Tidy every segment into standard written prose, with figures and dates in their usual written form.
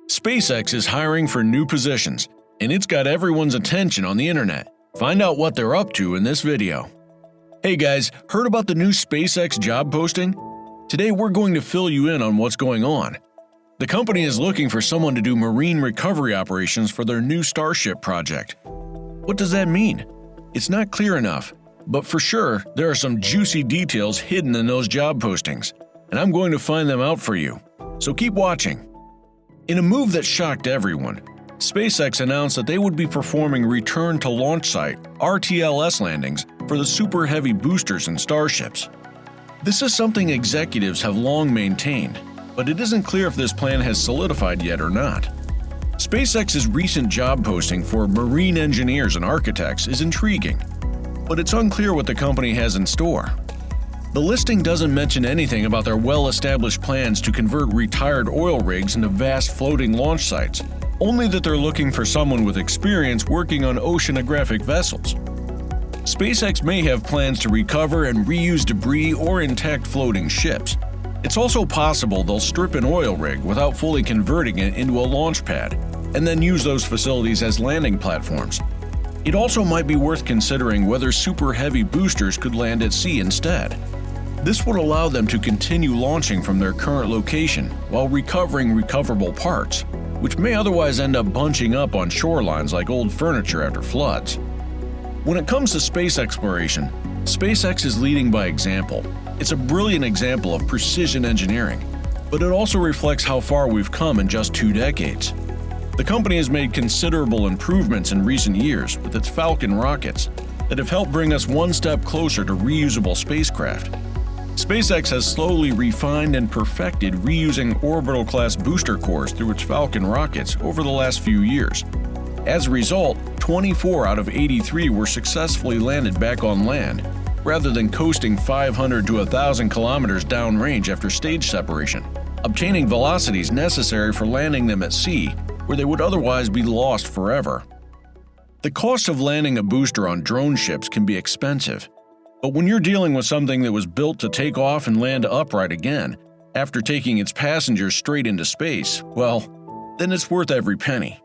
SpaceX is hiring for new positions, and it's got everyone's attention on the internet. Find out what they're up to in this video. Hey guys, heard about the new SpaceX job posting? Today we're going to fill you in on what's going on. The company is looking for someone to do marine recovery operations for their new Starship project. What does that mean? It's not clear enough, but for sure there are some juicy details hidden in those job postings, and I'm going to find them out for you. So keep watching. In a move that shocked everyone, SpaceX announced that they would be performing return to launch site (RTLS) landings for the Super Heavy boosters and Starships. This is something executives have long maintained, but it isn't clear if this plan has solidified yet or not. SpaceX's recent job posting for marine engineers and architects is intriguing, but it's unclear what the company has in store. The listing doesn't mention anything about their well-established plans to convert retired oil rigs into vast floating launch sites, only that they're looking for someone with experience working on oceanographic vessels. SpaceX may have plans to recover and reuse debris or intact floating ships. It's also possible they'll strip an oil rig without fully converting it into a launch pad, and then use those facilities as landing platforms. It also might be worth considering whether super heavy boosters could land at sea instead. This would allow them to continue launching from their current location while recovering recoverable parts, which may otherwise end up bunching up on shorelines like old furniture after floods. When it comes to space exploration, SpaceX is leading by example. It's a brilliant example of precision engineering, but it also reflects how far we've come in just 2 decades. The company has made considerable improvements in recent years with its Falcon rockets that have helped bring us one step closer to reusable spacecraft. SpaceX has slowly refined and perfected reusing orbital-class booster cores through its Falcon rockets over the last few years. As a result, 24 out of 83 were successfully landed back on land, rather than coasting 500 to 1,000 kilometers downrange after stage separation, obtaining velocities necessary for landing them at sea, where they would otherwise be lost forever. The cost of landing a booster on drone ships can be expensive, but when you're dealing with something that was built to take off and land upright again, after taking its passengers straight into space, well, then it's worth every penny.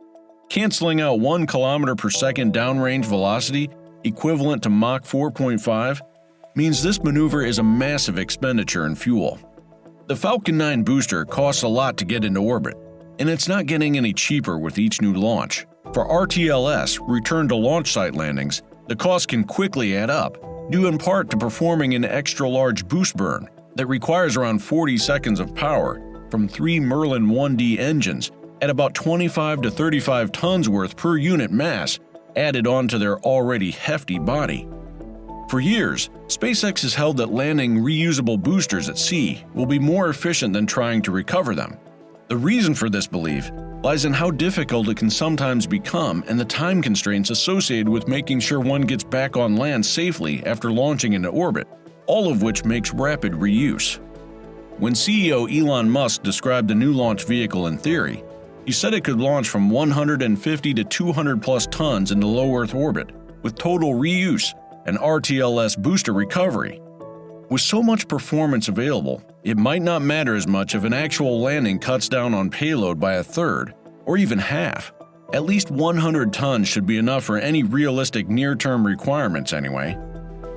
Canceling out 1 kilometer per second downrange velocity, equivalent to Mach 4.5, means this maneuver is a massive expenditure in fuel. The Falcon 9 booster costs a lot to get into orbit, and it's not getting any cheaper with each new launch. For RTLS, return to launch site landings, the cost can quickly add up, due in part to performing an extra-large boost burn that requires around 40 seconds of power from 3 Merlin 1D engines at about 25 to 35 tons worth per unit mass added onto their already hefty body. For years, SpaceX has held that landing reusable boosters at sea will be more efficient than trying to recover them. The reason for this belief lies in how difficult it can sometimes become and the time constraints associated with making sure one gets back on land safely after launching into orbit, all of which makes rapid reuse. When CEO Elon Musk described the new launch vehicle in theory, he said it could launch from 150 to 200 plus tons into low Earth orbit, with total reuse and RTLS booster recovery. With so much performance available, it might not matter as much if an actual landing cuts down on payload by 1/3, or even half. At least 100 tons should be enough for any realistic near-term requirements anyway.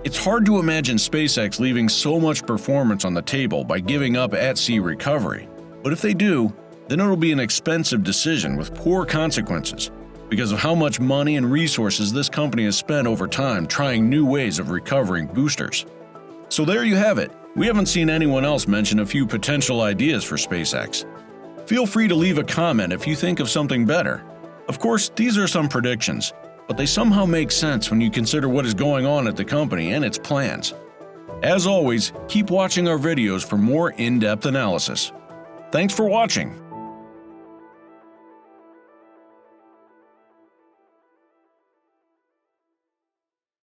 It's hard to imagine SpaceX leaving so much performance on the table by giving up at-sea recovery, but if they do, then it'll be an expensive decision with poor consequences because of how much money and resources this company has spent over time trying new ways of recovering boosters. So there you have it. We haven't seen anyone else mention a few potential ideas for SpaceX. Feel free to leave a comment if you think of something better. Of course, these are some predictions, but they somehow make sense when you consider what is going on at the company and its plans. As always, keep watching our videos for more in-depth analysis. Thanks for watching.